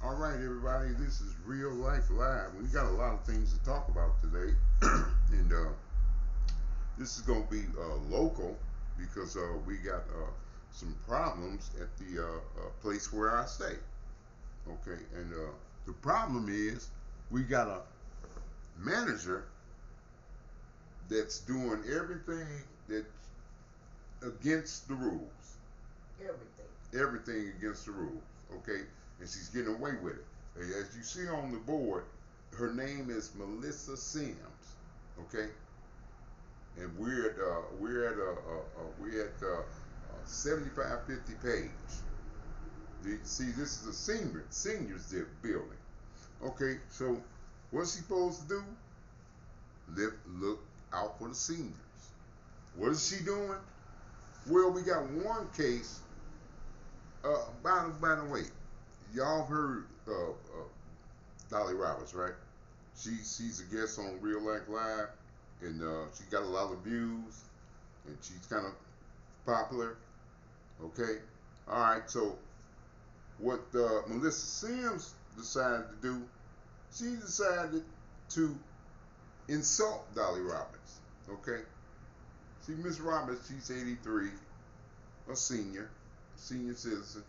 All right, everybody, this is Real Life Live. We got a lot of things to talk about today, and this is going to be local because we got some problems at the place where I stay. Okay, and the problem is we got a manager that's doing everything that's against the rules. Everything. Everything against the rules. Okay, and she's getting away with it. As you see on the board, her name is Melissa Sims. Okay, and we're at 7550 page. See, this is a seniors building. Okay, so what's she supposed to do? Look out for the seniors. What is she doing? Well, we got one case. By the way, y'all heard Dolly Roberts, right? She's a guest on Real Life Live, and she got a lot of views, and she's kind of popular. Okay, all right. So what Melissa Sims decided to do? She decided to insult Dolly Roberts. Okay, see Miss Roberts, she's 83, a senior citizen.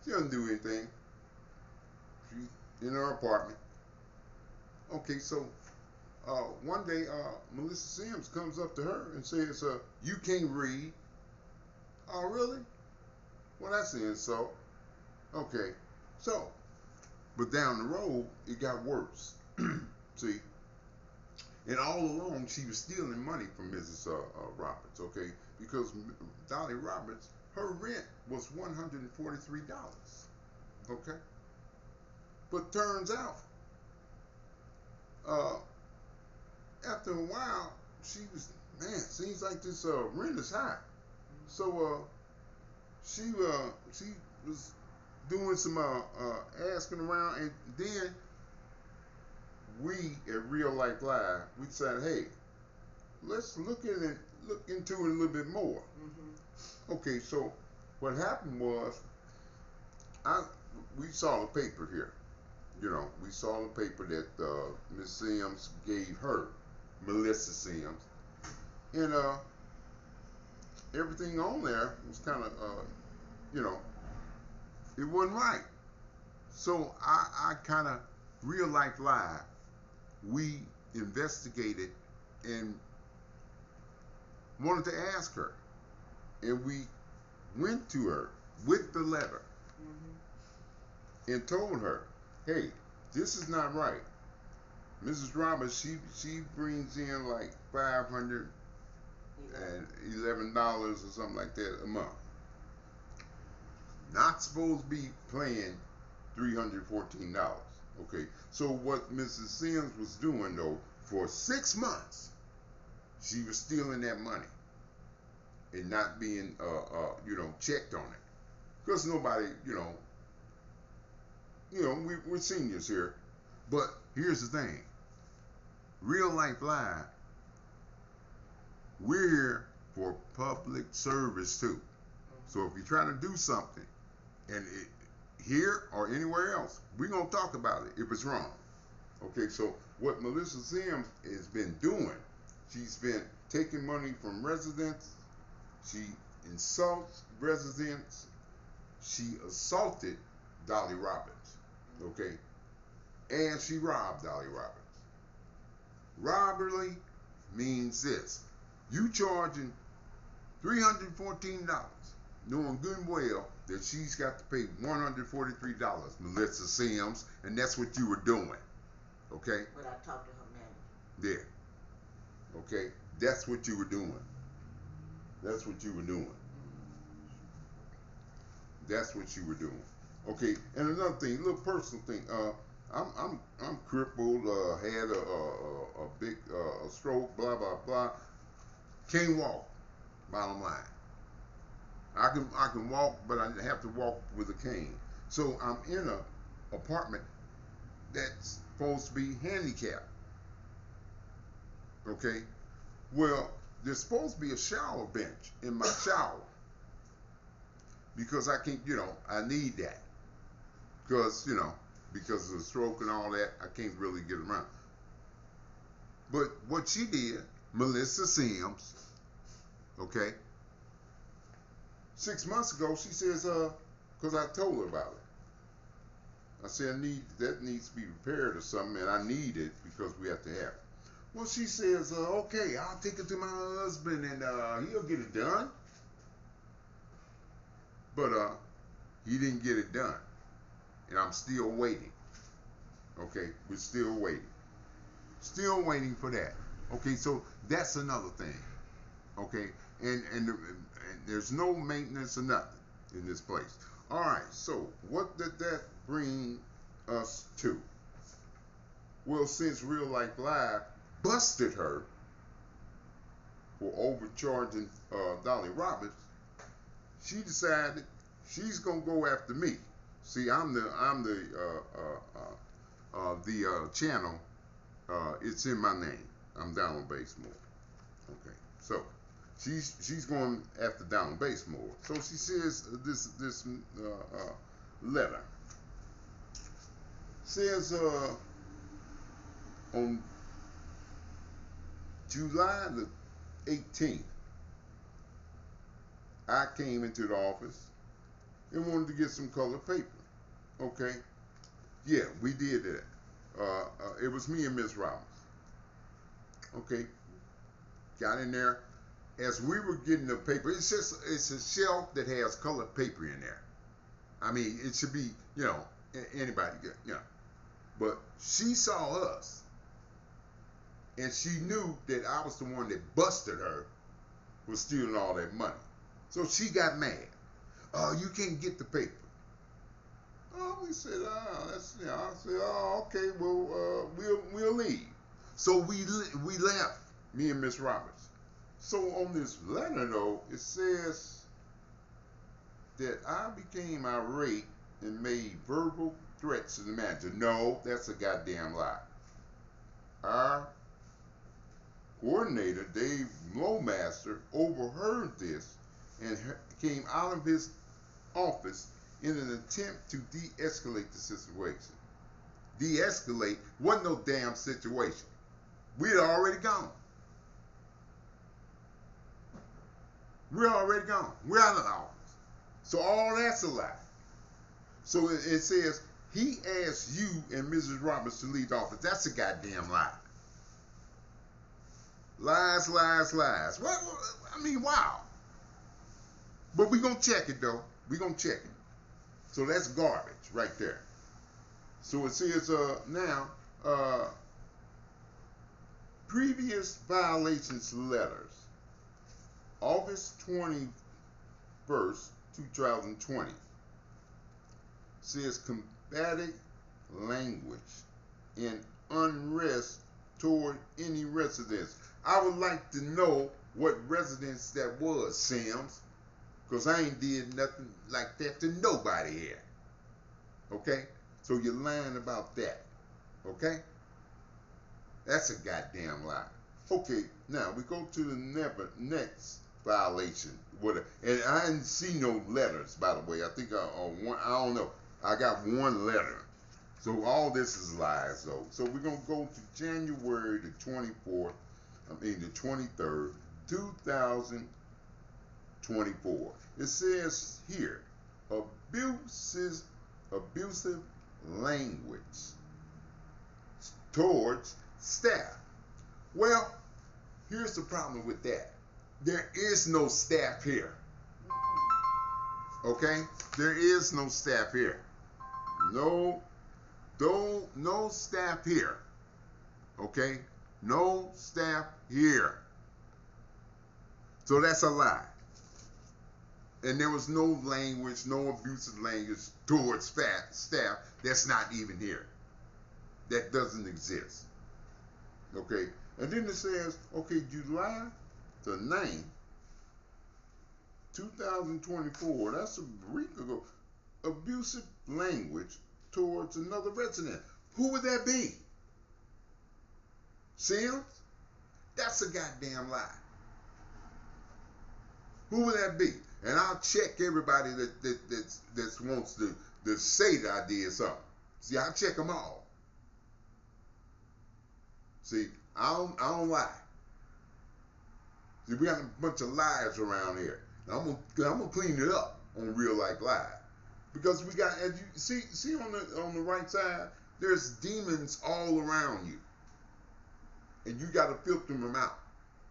She doesn't do anything. She's in her apartment. Okay, so one day Melissa Sims comes up to her and says, "You can't read." Oh, really? Well, that's an insult. Okay, so but down the road it got worse. See, and all along she was stealing money from Mrs. Roberts. Okay, because Dolly Roberts, her rent was $143. Okay, but turns out, uh, after a while, she was, man, seems like this rent is high. So she was doing some asking around, and then we at Real Life Live we decided, hey, let's look into it a little bit more. Okay, so what happened was, I we saw the paper here. You know, we saw the paper that Miss Sims gave her, Melissa Sims, and everything on there was kind of, you know, it wasn't right. So I kind of, Real Life Live, we investigated and wanted to ask her, and we went to her with the letter and told her, hey, this is not right. Mrs. Roberts, she brings in like $511 or something like that a month. Not supposed to be paying $314. Okay, so what Mrs. Sims was doing though, for 6 months, she was stealing that money and not being, checked on it. Because nobody, we're seniors here. But here's the thing: Real Life Live, we're here for public service too. So if you're trying to do something, and here or anywhere else, we're gonna talk about it if it's wrong. Okay, so what Melissa Sims has been doing, she's been taking money from residents. She insults residents. She assaulted Dolly Roberts. Okay, and she robbed Dolly Roberts. Robbery means this: you charging $314, knowing good and well that she's got to pay $143, Melissa Sims, and that's what you were doing. Okay? But I talked to her manager. Yeah. Okay? That's what you were doing. That's what you were doing. That's what you were doing. Okay, and another thing, a little personal thing. I'm crippled. Had a big stroke. Blah blah blah. Can't walk. Bottom line, I can walk, but I have to walk with a cane. So I'm in a apartment that's supposed to be handicapped. Okay, well, there's supposed to be a shower bench in my shower because I can, I need that. because because of the stroke and all that, I can't really get around. But what she did, Melissa Sims, okay, 6 months ago, she says, because I told her about it. I said, that needs to be repaired or something, and I need it because we have to have it. Well, she says, okay, I'll take it to my husband, and he'll get it done. But he didn't get it done, and I'm still waiting. Okay, we're still waiting. Still waiting for that. Okay, so that's another thing. Okay, and there's no maintenance or nothing in this place. All right, so what did that bring us to? Well, since Real Life Live busted her for overcharging Dolly Roberts, she decided she's gonna go after me. See, I'm the channel. It's in my name. I'm down on base more. Okay, so she's going after down on base more. So she says this letter says on July the 18th, I came into the office and wanted to get some colored paper. Okay, yeah, we did that. It was me and Miss Roberts. Okay, got in there. As we were getting the paper, it's a shelf that has colored paper in there. I mean, it should be, anybody get, But she saw us, and she knew that I was the one that busted her for stealing all that money. So she got mad. You can't get the paper. Oh, we said, I said, okay, well, we'll leave. So we left, me and Miss Roberts. So on this letter, though, it says that I became irate and made verbal threats to the manager. No, that's a goddamn lie. Our coordinator, Dave Lowmaster, overheard this and came out of his office in an attempt to de-escalate the situation. De-escalate wasn't no damn situation. We had already gone. We're already gone. We're out of the office. So all that's a lie. So it says he asked you and Mrs. Roberts to leave the office. That's a goddamn lie. Lies, lies, lies. What? I mean, wow. But we're going to check it, though. We're going to check it. So that's garbage right there. So it says now, previous violations letters. August 21st, 2020. Says combative language and unrest toward any residents. I would like to know what residence that was, Sims, because I ain't did nothing like that to nobody here. Okay? So you're lying about that. Okay? That's a goddamn lie. Okay, now we go to the next violation. And I didn't see no letters, by the way. I think I don't know. I got one letter. So all this is lies, though. So we're going to go to January the 24th, the 23rd, 2024. It says here, abusive language towards staff. Well, here's the problem with that. There is no staff here. Okay? There is no staff here. No staff here. Okay? No staff here. So that's a lie. And there was no language, no abusive language towards staff that's not even here. That doesn't exist. Okay? And then it says, okay, July the 9th, 2024, that's a week ago, abusive language towards another resident. Who would that be? Sims? That's a goddamn lie. Who would that be? And I'll check everybody that wants to to say that I did something. See, I check them all. See, I don't lie. See, we got a bunch of liars around here. Now, I'm gonna clean it up on Real Life Live, because we got, as you see on the right side, there's demons all around you, and you got to filter them out.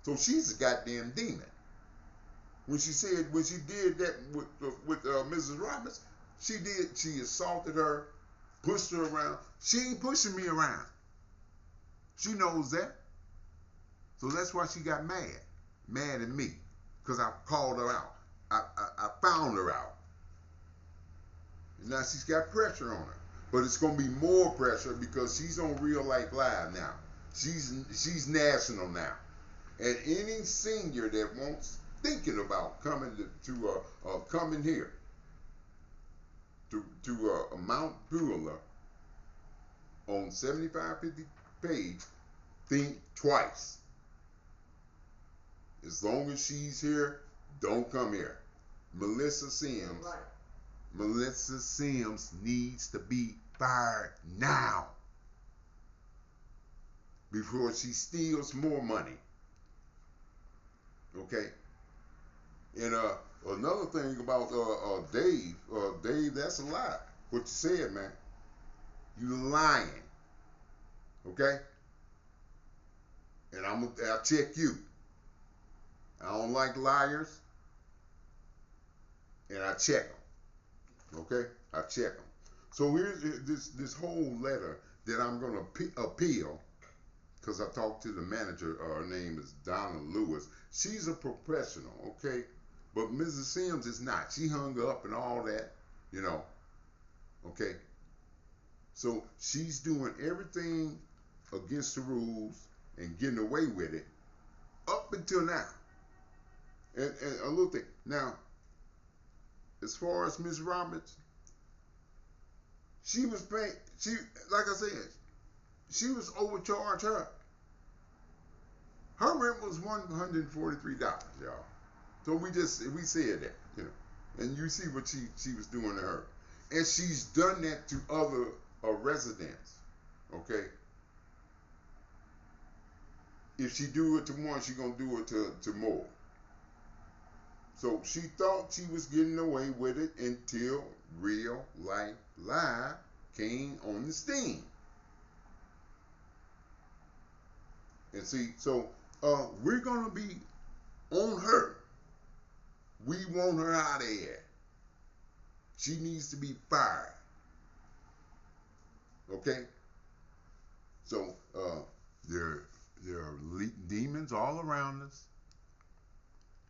So she's a goddamn demon. When she did that with Mrs. Roberts, she assaulted her, pushed her around. She ain't pushing me around. She knows that. So that's why she got mad at me, because I called her out. I found her out. And now she's got pressure on her. But it's going to be more pressure because she's on Real Life Live now. She's national now. And any senior that wants, thinking about coming coming here to Mount Beulah on 7550 page, think twice. As long as she's here, don't come here. Melissa Sims. Right. Melissa Sims needs to be fired now before she steals more money. Okay. And another thing about Dave, that's a lie. What you said, man. You lying. Okay? And I'll check you. I don't like liars. And I check them. Okay? I check them. So here's this whole letter that I'm going to appeal, because I talked to the manager. Her name is Donna Lewis. She's a professional, okay? But Mrs. Sims is not. She hung up and all that, okay? So she's doing everything against the rules and getting away with it up until now. And a little thing. Now, as far as Miss Roberts, she was paying, like I said, she was overcharged her. Her rent was $143, y'all. So we said that, and you see what she was doing to her. And she's done that to other residents, okay? If she do it to one, she gonna do it to more. So she thought she was getting away with it until Real Life Live came on the scene. And see, so we're gonna be on her. We want her out of here. She needs to be fired. Okay? So there are demons all around us.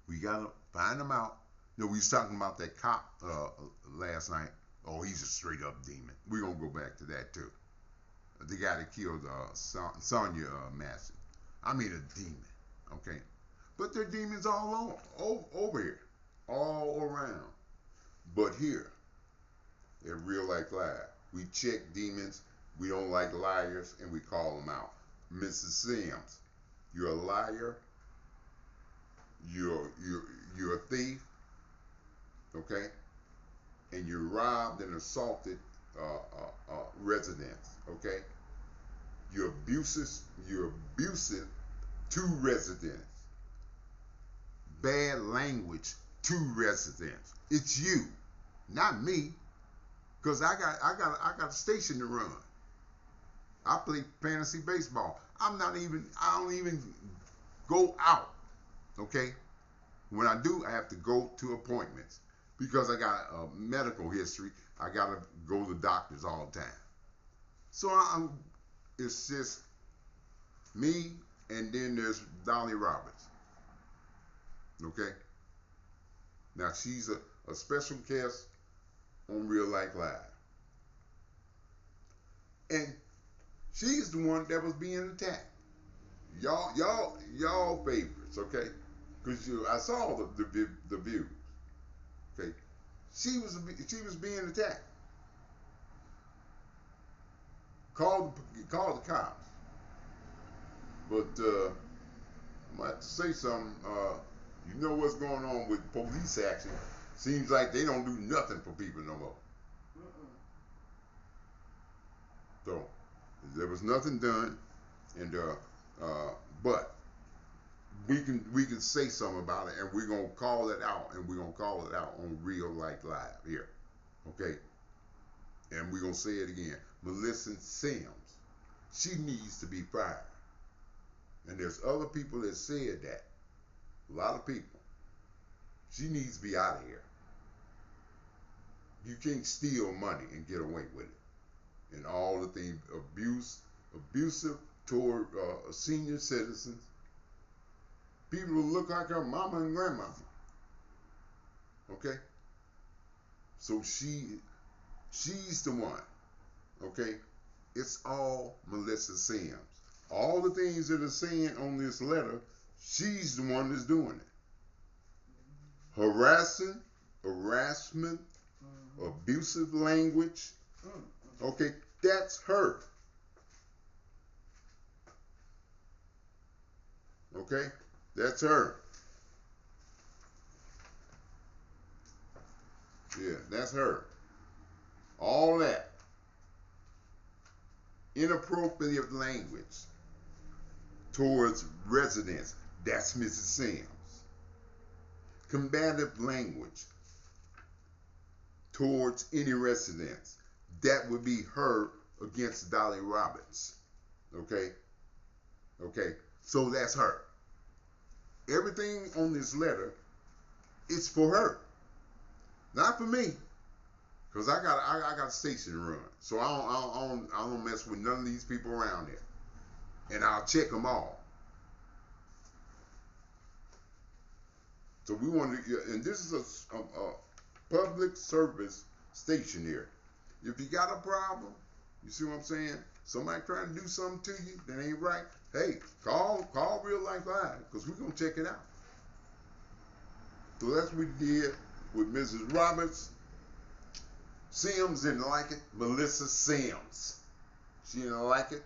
We gotta find them out. We was talking about that cop last night. Oh, he's a straight up demon. We're gonna go back to that too. The guy that killed Sonia Massey. I mean a demon. Okay? But there are demons all over here. All around. But here, at Real Life Live, we check demons. We don't like liars, and we call them out. Mrs. Sims, you're a liar. You're a thief. Okay? And you robbed and assaulted residents. Okay? You're abusive to residents. Bad language to residents. It's you, not me, because I got a station to run. I play fantasy baseball. I don't even go out. Okay? When I do, I have to go to appointments because I got a medical history. I gotta go to doctors all the time. So it's just me, and then there's Dolly Roberts. Okay? Now she's a special guest on Real Life Live. And she's the one that was being attacked. Y'all favorites, okay? Because I saw the views. Okay? She was being attacked. Called the cops. But I might have to say something. You know what's going on with police action. Seems like they don't do nothing for people no more. So there was nothing done, and but we can say something about it, and we're gonna call it out, and we're gonna call it out on Real Life Live here, okay? And we're gonna say it again. Melissa Sims, she needs to be fired, and there's other people that said that. A lot of people. She needs to be out of here. You can't steal money and get away with it. And all the things, abusive toward senior citizens. People who look like her mama and grandmama. Okay? So she's the one. Okay? It's all Melissa Sims. All the things that are saying on this letter, she's the one that's doing it. Harassment, abusive language. Okay, that's her. Okay, that's her. Yeah, that's her. All that. Inappropriate language towards residents. That's Mrs. Sims. Combative language towards any residents. That would be her against Dolly Roberts. Okay? Okay. So that's her. Everything on this letter is for her. Not for me. Because I got a station to run. So I don't mess with none of these people around here. And I'll check them all. So we want to, and this is a public service station here. If you got a problem, you see what I'm saying? Somebody trying to do something to you that ain't right, hey, call Real Life Live, because we're going to check it out. So that's what we did with Mrs. Roberts. Sims didn't like it. Melissa Sims. She didn't like it.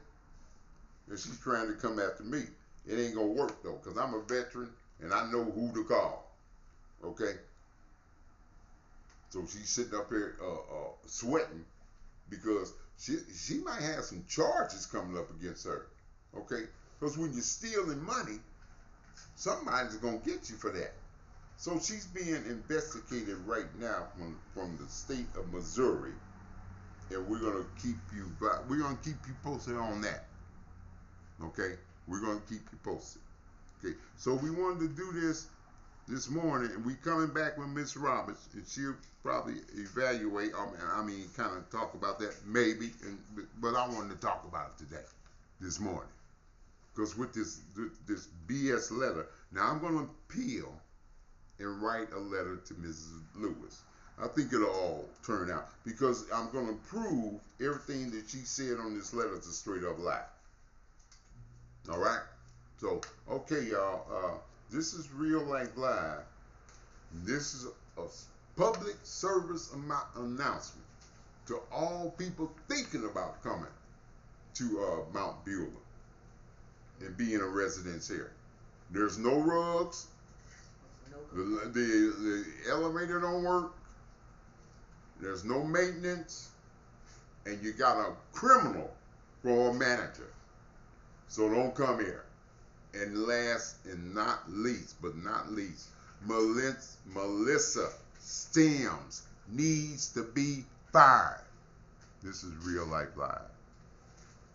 And she's trying to come after me. It ain't going to work, though, because I'm a veteran and I know who to call. Okay? So she's sitting up here sweating because she might have some charges coming up against her. Okay? Because when you're stealing money, somebody's going to get you for that. So she's being investigated right now from the state of Missouri, and we're gonna keep you posted on that. Okay, we're gonna keep you posted. Okay, so we wanted to do this morning, and we coming back with Miss Roberts, and she'll probably evaluate. Kind of talk about that maybe, but I wanted to talk about it today, this morning, because with this BS letter, now I'm gonna appeal and write a letter to Mrs. Lewis. I think it'll all turn out because I'm going to prove everything that she said on this letter is a straight up lie. All right? So, okay, y'all. This is Real Life Live. This is a public service announcement to all people thinking about coming to Mount Beulah and being a resident here. There's no rugs. The elevator don't work. There's no maintenance, and you got a criminal for a manager. So don't come here. And last and not least, Melissa Sims needs to be fired. This is Real Life Live.